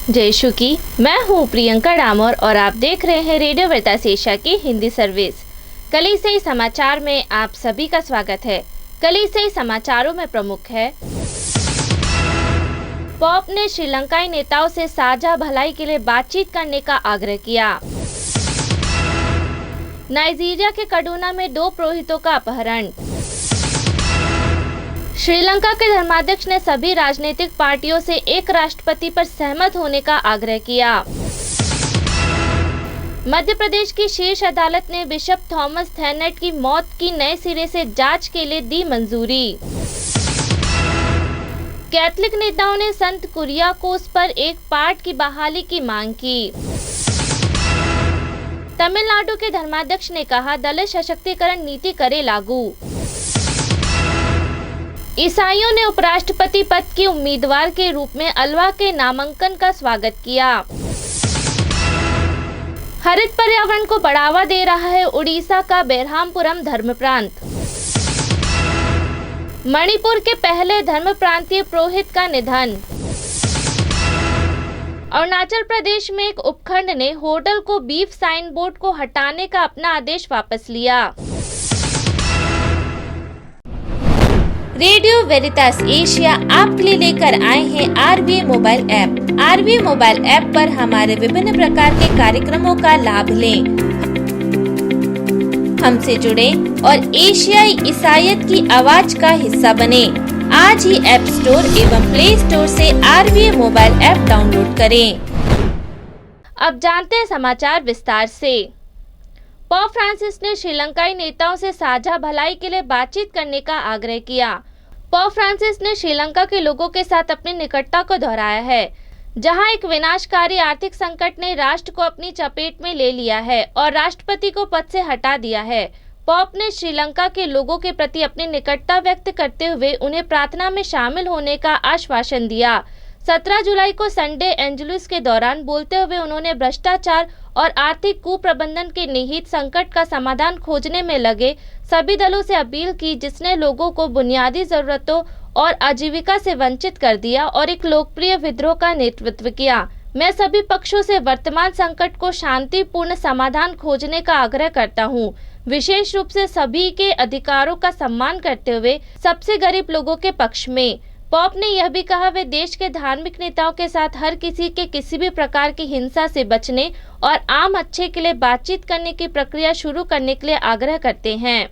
जय शु की। मैं हूँ प्रियंका डामोर और आप देख रहे हैं रेडियो वेरितास एशिया की हिंदी सर्विस। कल से समाचार में आप सभी का स्वागत है। कल से समाचारों में प्रमुख है, पॉप ने श्रीलंकाई नेताओं से साझा भलाई के लिए बातचीत करने का आग्रह किया। नाइजीरिया के कड़ूना में 2 पुरोहितों का अपहरण। श्रीलंका के धर्माध्यक्ष ने सभी राजनीतिक पार्टियों से एक राष्ट्रपति पर सहमत होने का आग्रह किया। मध्य प्रदेश की शीर्ष अदालत ने बिशप थॉमस थैनेट की मौत की नए सिरे से जांच के लिए दी मंजूरी। कैथलिक नेताओं ने संत कुरियाकोस पर एक पाठ की बहाली की मांग की। तमिलनाडु के धर्माध्यक्ष ने कहा, दलित सशक्तिकरण नीति करे लागू। ईसाइयों ने उपराष्ट्रपति पद की उम्मीदवार के रूप में अल्वा के नामांकन का स्वागत किया। हरित पर्यावरण को बढ़ावा दे रहा है उड़ीसा का बेरहामपुरम धर्म प्रांत। मणिपुर के पहले धर्म प्रांतीय पुरोहित का निधन। अरुणाचल प्रदेश में एक उपखंड ने होटल को बीफ साइन बोर्ड को हटाने का अपना आदेश वापस लिया। रेडियो वेरितास एशिया आपके लिए लेकर आए हैं RVA mobile app. RVA mobile app पर हमारे विभिन्न प्रकार के कार्यक्रमों का लाभ लें, हमसे जुड़े और एशियाई ईसाईयत की आवाज का हिस्सा बने। आज ही ऐप स्टोर एवं प्ले स्टोर से RVA मोबाइल ऐप डाउनलोड करें। अब जानते हैं समाचार विस्तार से। पोप फ्रांसिस ने श्रीलंकाई नेताओं से साझा भलाई के लिए बातचीत करने का आग्रह किया। पोप फ्रांसिस ने श्रीलंका के लोगों के साथ अपनी निकटता को दोहराया है, जहां एक विनाशकारी आर्थिक संकट ने राष्ट्र को अपनी चपेट में ले लिया है और राष्ट्रपति को पद से हटा दिया है। पोप ने श्रीलंका के लोगों के प्रति अपनी निकटता व्यक्त करते हुए उन्हें प्रार्थना में शामिल होने का आश्वासन दिया। 17 जुलाई को संडे एंजलुस के दौरान बोलते हुए उन्होंने भ्रष्टाचार और आर्थिक कुप्रबंधन के निहित संकट का समाधान खोजने में लगे सभी दलों से अपील की, जिसने लोगों को बुनियादी जरूरतों और आजीविका से वंचित कर दिया और एक लोकप्रिय विद्रोह का नेतृत्व किया। मैं सभी पक्षों से वर्तमान संकट को शांतिपूर्ण समाधान खोजने का आग्रह करता हूं, विशेष रूप से सभी के अधिकारों का सम्मान करते हुए सबसे गरीब लोगों के पक्ष में। पोप ने यह भी कहा, वे देश के धार्मिक नेताओं के साथ हर किसी के किसी भी प्रकार की हिंसा से बचने और आम अच्छे के लिए बातचीत करने की प्रक्रिया शुरू करने के लिए आग्रह करते हैं।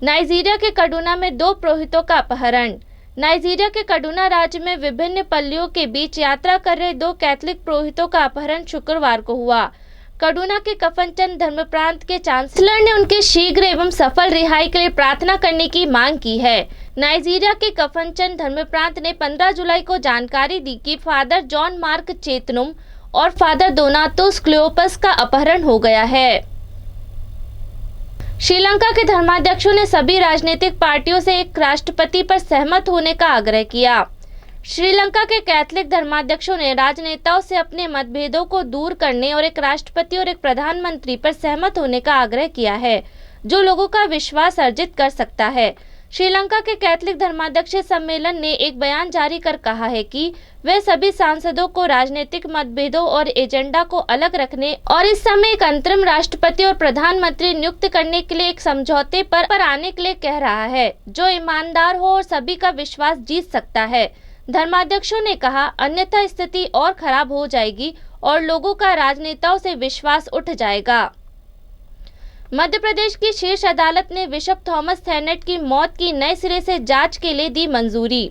नाइजीरिया के कड़ूना में 2 पुरोहितों का अपहरण। नाइजीरिया के कड़ूना राज्य में विभिन्न पल्लियों के बीच यात्रा कर रहे 2 कैथलिक पुरोहितों का अपहरण शुक्रवार को हुआ। कड़ूना के कफनचंद धर्म प्रांत के चांसलर ने उनके शीघ्र एवं सफल रिहाई के लिए प्रार्थना करने की मांग की है। नाइजीरिया के कफनचंद धर्म प्रांत ने 15 जुलाई को जानकारी दी कि फादर जॉन मार्क चेतनुम और फादर दोनातोस क्लियोपस का अपहरण हो गया है। श्रीलंका के धर्माध्यक्षों ने सभी राजनीतिक पार्टियों से एक राष्ट्रपति पर सहमत होने का आग्रह किया। श्रीलंका के कैथलिक धर्माध्यक्षों ने राजनेताओं से अपने मतभेदों को दूर करने और एक राष्ट्रपति और एक प्रधानमंत्री पर सहमत होने का आग्रह किया है, जो लोगों का विश्वास अर्जित कर सकता है। श्रीलंका के कैथलिक धर्माध्यक्ष सम्मेलन ने एक बयान जारी कर कहा है कि वे सभी सांसदों को राजनीतिक मतभेदों और एजेंडा को अलग रखने और इस समय एक अंतरिम राष्ट्रपति और प्रधानमंत्री नियुक्त करने के लिए एक समझौते पर आने के लिए कह रहा है, जो ईमानदार हो और सभी का विश्वास जीत सकता है। धर्माध्यक्षों ने कहा, अन्यथा स्थिति और खराब हो जाएगी और लोगों का राजनेताओं से विश्वास उठ जाएगा। मध्य प्रदेश की शीर्ष अदालत ने बिशप थॉमस थैनेट की मौत की नए सिरे से जांच के लिए दी मंजूरी।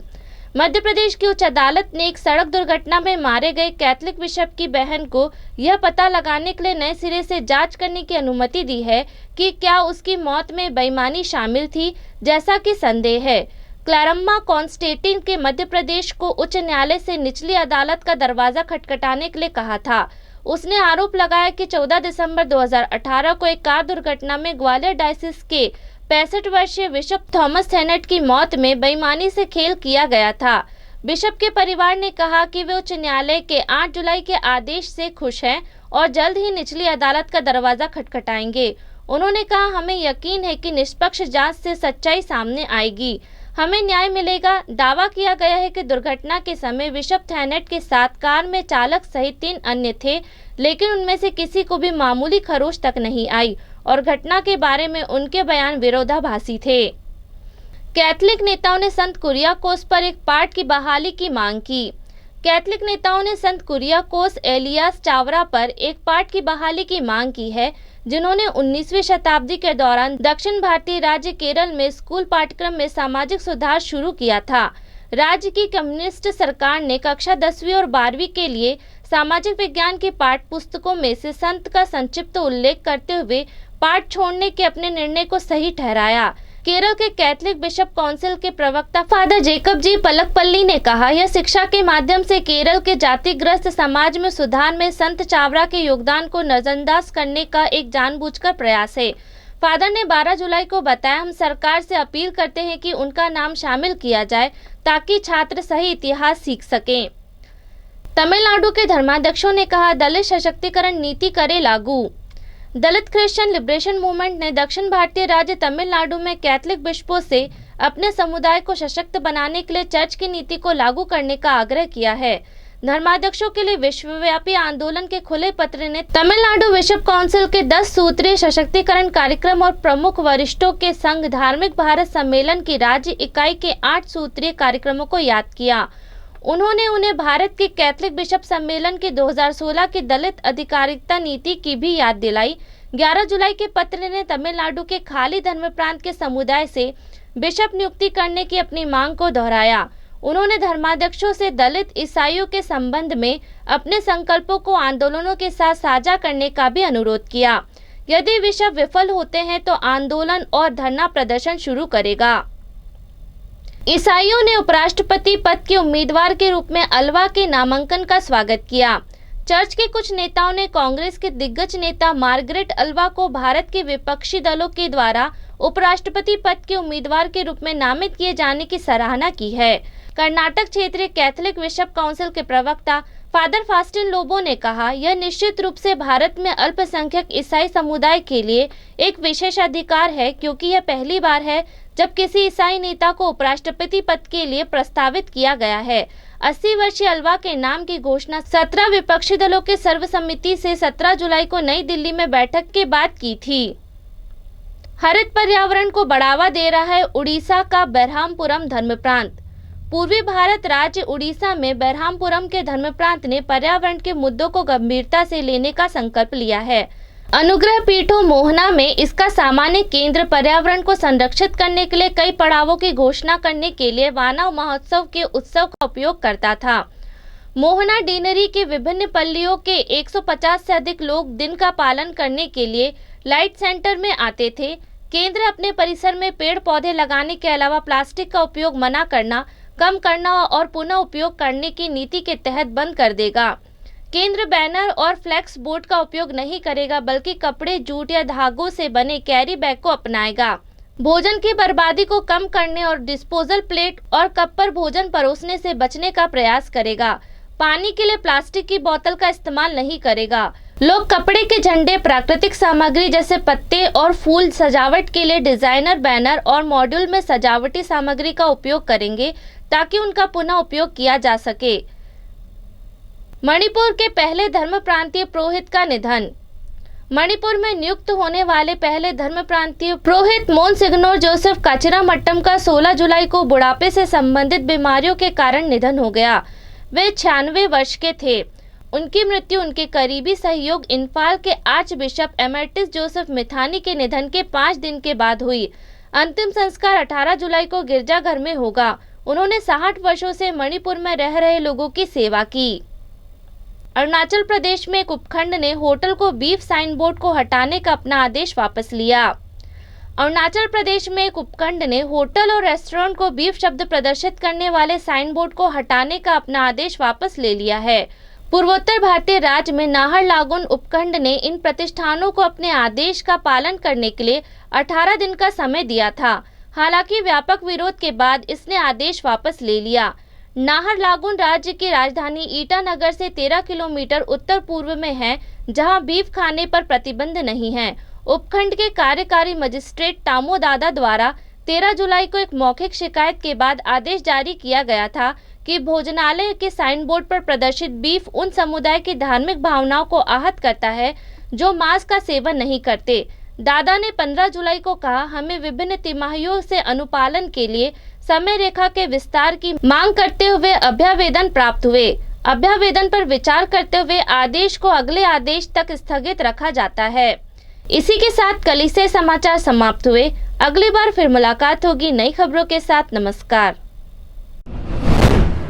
मध्य प्रदेश की उच्च अदालत ने एक सड़क दुर्घटना में मारे गए कैथलिक बिशप की बहन को यह पता लगाने के लिए नए सिरे से जांच करने की अनुमति दी है कि क्या उसकी मौत में बेईमानी शामिल थी, जैसा कि संदेह है। क्लैरम्मा कॉन्स्टेंटिन के मध्य प्रदेश को उच्च न्यायालय से निचली अदालत का दरवाजा खटखटाने के लिए कहा था। उसने आरोप लगाया कि 14 दिसंबर 2018 को एक कार दुर्घटना में ग्वालियर डायसिस के 65 वर्षीय बिशप थॉमस थैनेट की मौत में बेईमानी से खेल किया गया था। बिशप के परिवार ने कहा कि वे उच्च न्यायालय के 8 जुलाई के आदेश से खुश हैं और जल्द ही निचली अदालत का दरवाजा खटखटाएंगे। उन्होंने कहा, हमें यकीन है कि निष्पक्ष जांच से सच्चाई सामने आएगी। हमें न्याय मिलेगा। दावा किया गया है कि दुर्घटना के समय बिशप थैनेट के साथ कार में चालक सहित 3 अन्य थे, लेकिन उनमें से किसी को भी मामूली खरोच तक नहीं आई और घटना के बारे में उनके बयान विरोधाभासी थे। कैथलिक नेताओं ने संत कुरियाकोस पर एक पाठ की बहाली की मांग की। कैथलिक नेताओं ने संत कुरियाकोस एलियास चावरा पर एक पाठ की बहाली की मांग की है, जिन्होंने 19वीं शताब्दी के दौरान दक्षिण भारतीय राज्य केरल में स्कूल पाठ्यक्रम में सामाजिक सुधार शुरू किया था। राज्य की कम्युनिस्ट सरकार ने कक्षा 10वीं और 12वीं के लिए सामाजिक विज्ञान की पाठ्य पुस्तकों में से संत का संक्षिप्त उल्लेख करते हुए पाठ छोड़ने के अपने निर्णय को सही ठहराया। केरल के कैथलिक बिशप काउंसिल के प्रवक्ता फादर जेकब जी पलकपल्ली ने कहा, यह शिक्षा के माध्यम से केरल के जातिग्रस्त समाज में सुधार में संत चावरा के योगदान को नजरअंदाज करने का एक जानबूझकर प्रयास है। फादर ने 12 जुलाई को बताया, हम सरकार से अपील करते हैं कि उनका नाम शामिल किया जाए ताकि छात्र सही इतिहास सीख सकें। तमिलनाडु के धर्माध्यक्षों ने कहा, दलित सशक्तिकरण नीति करे लागू। दलित क्रिश्चियन लिबरेशन मूवमेंट ने दक्षिण भारतीय राज्य तमिलनाडु में कैथलिक बिशपों से अपने समुदाय को सशक्त बनाने के लिए चर्च की नीति को लागू करने का आग्रह किया है। धर्माध्यक्षों के लिए विश्वव्यापी आंदोलन के खुले पत्र ने तमिलनाडु बिशप काउंसिल के 10 सूत्रीय सशक्तिकरण कार्यक्रम और प्रमुख वरिष्ठों के संघ धार्मिक भारत सम्मेलन की राज्य इकाई के 8 सूत्रीय कार्यक्रमों को याद किया। उन्होंने उन्हें भारत के कैथलिक बिशप सम्मेलन की 2016 की दलित अधिकारिता नीति की भी याद दिलाई। 11 जुलाई के पत्र ने तमिलनाडु के खाली धर्म प्रांत के समुदाय से बिशप नियुक्ति करने की अपनी मांग को दोहराया। उन्होंने धर्माध्यक्षों से दलित ईसाइयों के संबंध में अपने संकल्पों को आंदोलनों के साथ साझा करने का भी अनुरोध किया। यदि बिशप विफल होते हैं तो आंदोलन और धरना प्रदर्शन शुरू करेगा। ईसाइयों ने उपराष्ट्रपति पद के उम्मीदवार के रूप में अल्वा के नामांकन का स्वागत किया। चर्च के कुछ नेताओं ने कांग्रेस के दिग्गज नेता मार्गरेट अल्वा को भारत के विपक्षी दलों के द्वारा उपराष्ट्रपति पद के उम्मीदवार के रूप में नामित किए जाने की सराहना की है। कर्नाटक क्षेत्रीय कैथलिक बिशप काउंसिल के प्रवक्ता फादर फास्टिन लोबो ने कहा, यह निश्चित रूप से भारत में अल्पसंख्यक ईसाई समुदाय के लिए एक विशेष अधिकार है, क्योंकि यह पहली बार है जब किसी ईसाई नेता को उपराष्ट्रपति पद के लिए प्रस्तावित किया गया है। 80 वर्षीय अल्वा के नाम की घोषणा 17 विपक्षी दलों के सर्वसम्मति से 17 जुलाई को नई दिल्ली में बैठक के बाद की थी। हरित पर्यावरण को बढ़ावा दे रहा है उड़ीसा का बेरहामपुरम धर्म प्रांत। पूर्वी भारत राज्य उड़ीसा में बेरहामपुरम के धर्म प्रांत ने पर्यावरण के मुद्दों को गंभीरता से लेने का संकल्प लिया है। अनुग्रह पीठों मोहना में इसका सामान्य केंद्र पर्यावरण को संरक्षित करने के लिए कई पड़ावों की घोषणा करने के लिए वानाव महोत्सव के उत्सव का उपयोग करता था। मोहना डीनरी के विभिन्न पल्लियों के 150 से अधिक लोग दिन का पालन करने के लिए लाइट सेंटर में आते थे। केंद्र अपने परिसर में पेड़ पौधे लगाने के अलावा प्लास्टिक का उपयोग मना करना, कम करना और पुनः उपयोग करने की नीति के तहत बंद कर देगा। केंद्र बैनर और फ्लेक्स बोर्ड का उपयोग नहीं करेगा, बल्कि कपड़े, जूट या धागों से बने कैरी बैग को अपनाएगा। भोजन की बर्बादी को कम करने और डिस्पोजल प्लेट और कप पर भोजन परोसने से बचने का प्रयास करेगा। पानी के लिए प्लास्टिक की बोतल का इस्तेमाल नहीं करेगा। लोग कपड़े के झंडे, प्राकृतिक सामग्री जैसे पत्ते और फूल, सजावट के लिए डिजाइनर बैनर और मॉड्यूल में सजावटी सामग्री का उपयोग करेंगे ताकि उनका पुनः उपयोग किया जा सके। मणिपुर के पहले धर्म प्रांतीय पुरोहित का निधन। मणिपुर में नियुक्त होने वाले पहले धर्म प्रांतीय पुरोहित मोनसिग्नोर जोसेफ काचिरामट्टम का 16 जुलाई को बुढ़ापे से संबंधित बीमारियों के कारण निधन हो गया। वे 96 वर्ष के थे। उनकी मृत्यु उनके करीबी सहयोग इम्फाल के आर्च बिशप एमेरिटस जोसेफ मिथानी के निधन के 5 दिन के बाद हुई। अंतिम संस्कार 18 जुलाई को गिरजाघर में होगा। उन्होंने 60 वर्षों से मणिपुर में रह रहे लोगों की सेवा की। अरुणाचल प्रदेश में एक उपखंड ने होटल को बीफ साइन बोर्ड को हटाने का अपना आदेश वापस लिया। अरुणाचल प्रदेश में एक उपखंड ने होटल और रेस्टोरेंट को बीफ शब्द प्रदर्शित करने वाले साइन बोर्ड को हटाने का अपना आदेश वापस ले लिया है। पूर्वोत्तर भारतीय राज्य में नाहरलागुन उपखंड ने इन प्रतिष्ठानों को अपने आदेश का पालन करने के लिए 18 दिन का समय दिया था। हालांकि व्यापक विरोध के बाद इसने आदेश वापस ले लिया। नाहरलागुन राज्य की राजधानी ईटानगर से 13 किलोमीटर उत्तर पूर्व में है, जहां बीफ खाने पर प्रतिबंध नहीं है। उपखंड के कार्यकारी मजिस्ट्रेट तामो दादा द्वारा 13 जुलाई को एक मौखिक शिकायत के बाद आदेश जारी किया गया था कि भोजनालय के साइन बोर्ड पर प्रदर्शित बीफ उन समुदाय की धार्मिक भावनाओं को आहत करता है जो मांस का सेवन नहीं करते। दादा ने 15 जुलाई को कहा, हमें विभिन्न तिमाहियों से अनुपालन के लिए समय रेखा के विस्तार की मांग करते हुए अभ्यावेदन प्राप्त हुए। अभ्यावेदन पर विचार करते हुए आदेश को अगले आदेश तक स्थगित रखा जाता है। इसी के साथ कल से समाचार समाप्त हुए। अगली बार फिर मुलाकात होगी नई खबरों के साथ। नमस्कार।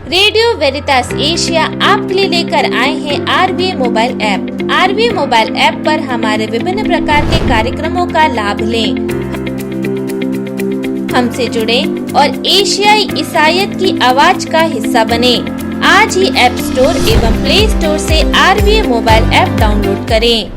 रेडियो वेरितास एशिया आपके लिए लेकर आए हैं आरवीए मोबाइल ऐप। आरवीए मोबाइल ऐप पर हमारे विभिन्न प्रकार के कार्यक्रमों का लाभ लें, हमसे जुड़े और एशियाई ईसाईयत की आवाज का हिस्सा बने। आज ही ऐप स्टोर एवं प्ले स्टोर से आरवीए मोबाइल ऐप डाउनलोड करें।